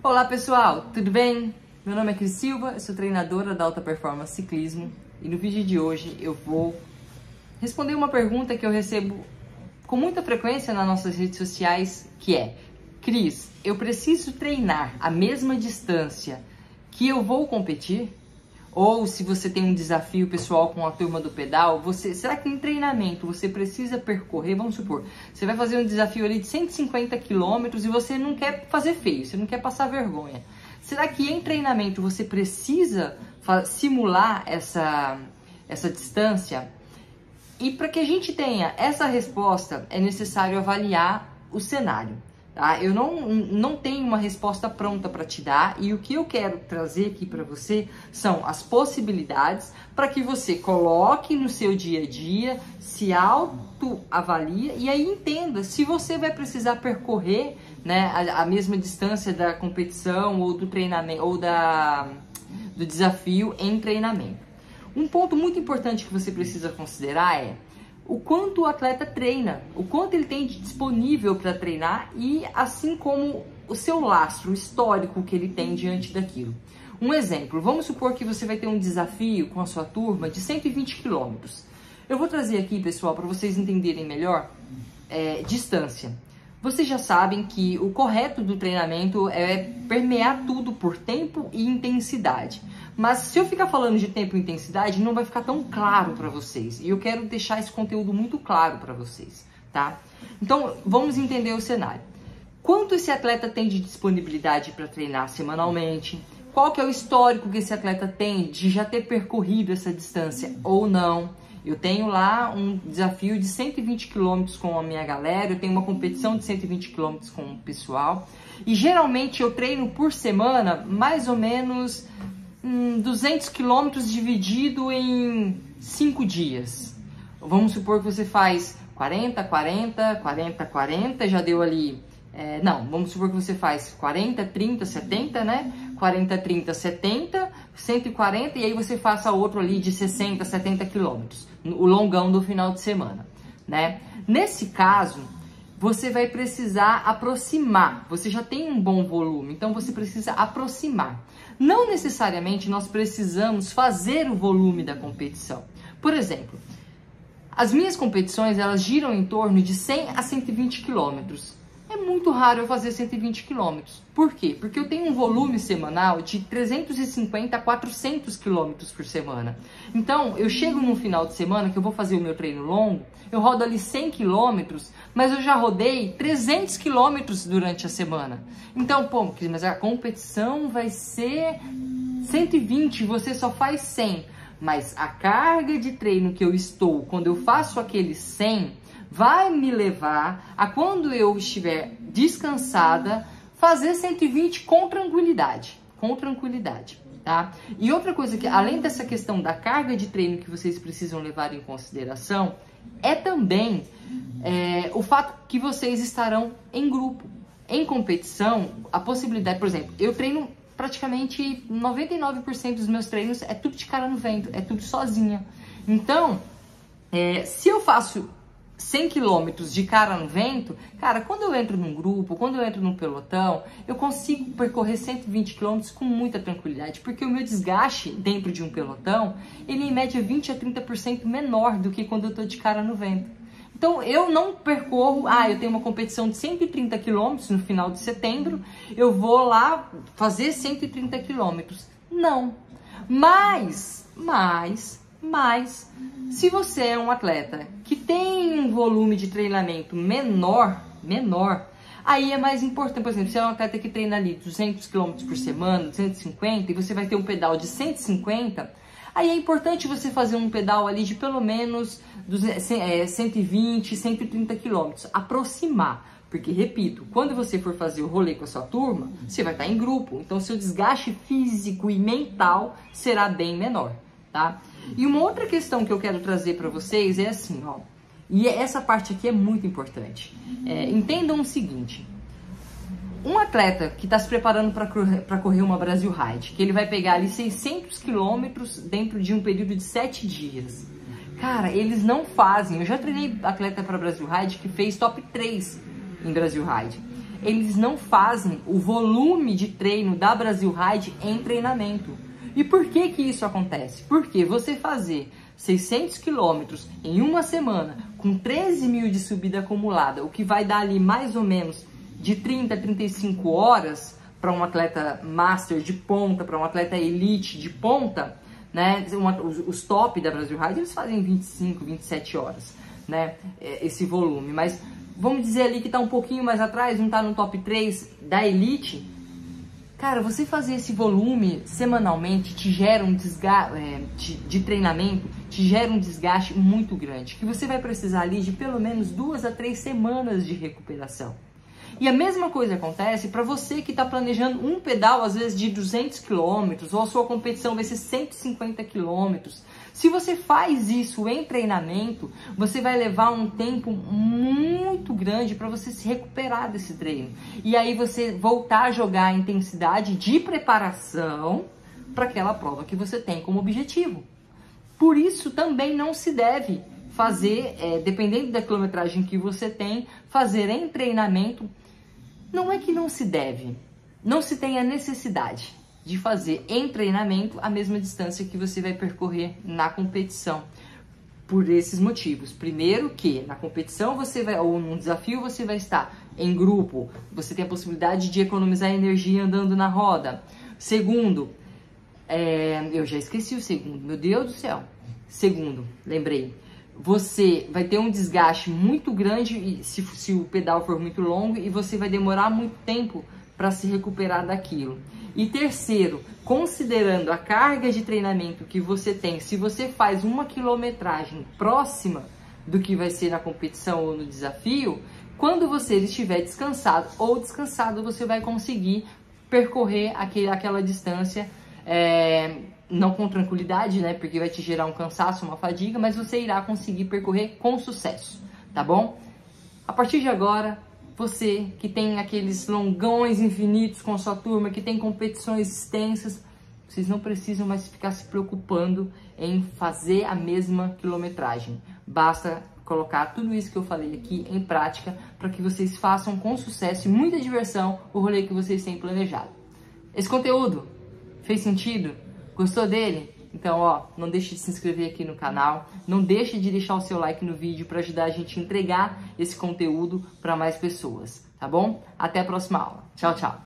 Olá pessoal, tudo bem? Meu nome é Cris Silva, eu sou treinadora da Alta Performance Ciclismo e no vídeo de hoje eu vou responder uma pergunta que eu recebo com muita frequência nas nossas redes sociais, que é: Cris, eu preciso treinar a mesma distância que eu vou competir? Ou se você tem um desafio pessoal com a turma do pedal, será que em treinamento você precisa percorrer, vamos supor, você vai fazer um desafio ali de 150 quilômetros e você não quer fazer feio, você não quer passar vergonha. Será que em treinamento você precisa simular essa distância? E para que a gente tenha essa resposta, é necessário avaliar o cenário. Tá? Eu não tenho uma resposta pronta para te dar, e o que eu quero trazer aqui para você são as possibilidades para que você coloque no seu dia a dia, se autoavalie e aí entenda se você vai precisar percorrer, né, a mesma distância da competição ou do treinamento ou do desafio em treinamento. Um ponto muito importante que você precisa considerar é o quanto o atleta treina, o quanto ele tem disponível para treinar e assim como o seu lastro, o histórico que ele tem diante daquilo. Um exemplo, vamos supor que você vai ter um desafio com a sua turma de 120 quilômetros. Eu vou trazer aqui, pessoal, para vocês entenderem melhor, distância. Vocês já sabem que o correto do treinamento é permear tudo por tempo e intensidade. Mas se eu ficar falando de tempo e intensidade, não vai ficar tão claro para vocês. E eu quero deixar esse conteúdo muito claro para vocês, tá? Então, vamos entender o cenário. Quanto esse atleta tem de disponibilidade para treinar semanalmente? Qual que é o histórico que esse atleta tem de já ter percorrido essa distância ou não? Eu tenho lá um desafio de 120 km com a minha galera, eu tenho uma competição de 120 km com o pessoal. E geralmente eu treino por semana mais ou menos 200 km dividido em 5 dias. Vamos supor que você faz 40, 40, 40, 40, já deu ali... vamos supor que você faz 40, 30, 70, né? 40, 30, 70, 140 e aí você faça outro ali de 60, 70 quilômetros, o longão do final de semana, né? Nesse caso, você vai precisar aproximar, você já tem um bom volume, então você precisa aproximar. Não necessariamente nós precisamos fazer o volume da competição. Por exemplo, as minhas competições, elas giram em torno de 100 a 120 quilômetros. É muito raro eu fazer 120 quilômetros. Por quê? Porque eu tenho um volume semanal de 350 a 400 quilômetros por semana. Então, eu chego no final de semana, que eu vou fazer o meu treino longo, eu rodo ali 100 quilômetros, mas eu já rodei 300 quilômetros durante a semana. Então, pô, mas a competição vai ser 120, você só faz 100. Mas a carga de treino que eu estou, quando eu faço aqueles 100... vai me levar a, quando eu estiver descansada, fazer 120 com tranquilidade, tá? E outra coisa que, além dessa questão da carga de treino que vocês precisam levar em consideração, é também o fato que vocês estarão em grupo. Em competição, a possibilidade, por exemplo, eu treino praticamente 99% dos meus treinos, é tudo de cara no vento, é tudo sozinha. Então, se eu faço 100 quilômetros de cara no vento, cara, quando eu entro num grupo, quando eu entro num pelotão, eu consigo percorrer 120 quilômetros com muita tranquilidade, porque o meu desgaste dentro de um pelotão, ele em média 20 a 30% menor do que quando eu tô de cara no vento. Então, eu não percorro, eu tenho uma competição de 130 quilômetros no final de setembro, eu vou lá fazer 130 quilômetros. Não. Mas, se você é um atleta que tem um volume de treinamento menor, aí é mais importante. Por exemplo, se é um atleta que treina ali 200 km por semana, 250, e você vai ter um pedal de 150, aí é importante você fazer um pedal ali de pelo menos 120, 130 km, aproximar. Porque, repito, quando você for fazer o rolê com a sua turma, você vai estar em grupo, então seu desgaste físico e mental será bem menor, tá? E uma outra questão que eu quero trazer para vocês é assim, ó, e essa parte aqui é muito importante. Entendam o seguinte: um atleta que está se preparando para correr uma Brasil Ride, que ele vai pegar ali 600 quilômetros dentro de um período de 7 dias. Cara, eles não fazem. Eu já treinei atleta para Brasil Ride que fez top 3 em Brasil Ride. eles não fazem o volume de treino da Brasil Ride em treinamento. E por que que isso acontece? Porque você fazer 600 quilômetros em uma semana com 13 mil de subida acumulada, o que vai dar ali mais ou menos de 30 a 35 horas para um atleta master de ponta, para um atleta elite de ponta, né? Os top da Brasil Ride, eles fazem 25, 27 horas, né? Esse volume, mas vamos dizer ali que está um pouquinho mais atrás, não está no top 3 da elite. Cara, você fazer esse volume semanalmente te gera um desgaste de treinamento, te gera um desgaste muito grande, que você vai precisar ali de pelo menos 2 a 3 semanas de recuperação. E a mesma coisa acontece para você que está planejando um pedal, às vezes de 200 km, ou a sua competição vai ser 150 km. Se você faz isso em treinamento, você vai levar um tempo muito grande para você se recuperar desse treino. E aí você voltar a jogar a intensidade de preparação para aquela prova que você tem como objetivo. Por isso também não se deve fazer, dependendo da quilometragem que você tem, fazer em treinamento. Não é que não se deve, não se tem a necessidade de fazer em treinamento a mesma distância que você vai percorrer na competição, por esses motivos. Primeiro que na competição você vai, ou num desafio você vai estar em grupo, você tem a possibilidade de economizar energia andando na roda. Segundo, eu já esqueci o segundo, meu Deus do céu. Segundo, lembrei. Você vai ter um desgaste muito grande se o pedal for muito longo e você vai demorar muito tempo para se recuperar daquilo. E terceiro, considerando a carga de treinamento que você tem, se você faz uma quilometragem próxima do que vai ser na competição ou no desafio, quando você estiver descansado ou descansado, você vai conseguir percorrer aquela distância, não com tranquilidade, né? Porque vai te gerar um cansaço, uma fadiga, mas você irá conseguir percorrer com sucesso, tá bom? A partir de agora, você que tem aqueles longões infinitos com a sua turma, que tem competições extensas, vocês não precisam mais ficar se preocupando em fazer a mesma quilometragem. Basta colocar tudo isso que eu falei aqui em prática para que vocês façam com sucesso e muita diversão o rolê que vocês têm planejado. Esse conteúdo fez sentido? Gostou dele? Então, ó, não deixe de se inscrever aqui no canal, não deixe de deixar o seu like no vídeo para ajudar a gente a entregar esse conteúdo para mais pessoas, tá bom? Até a próxima aula. Tchau, tchau!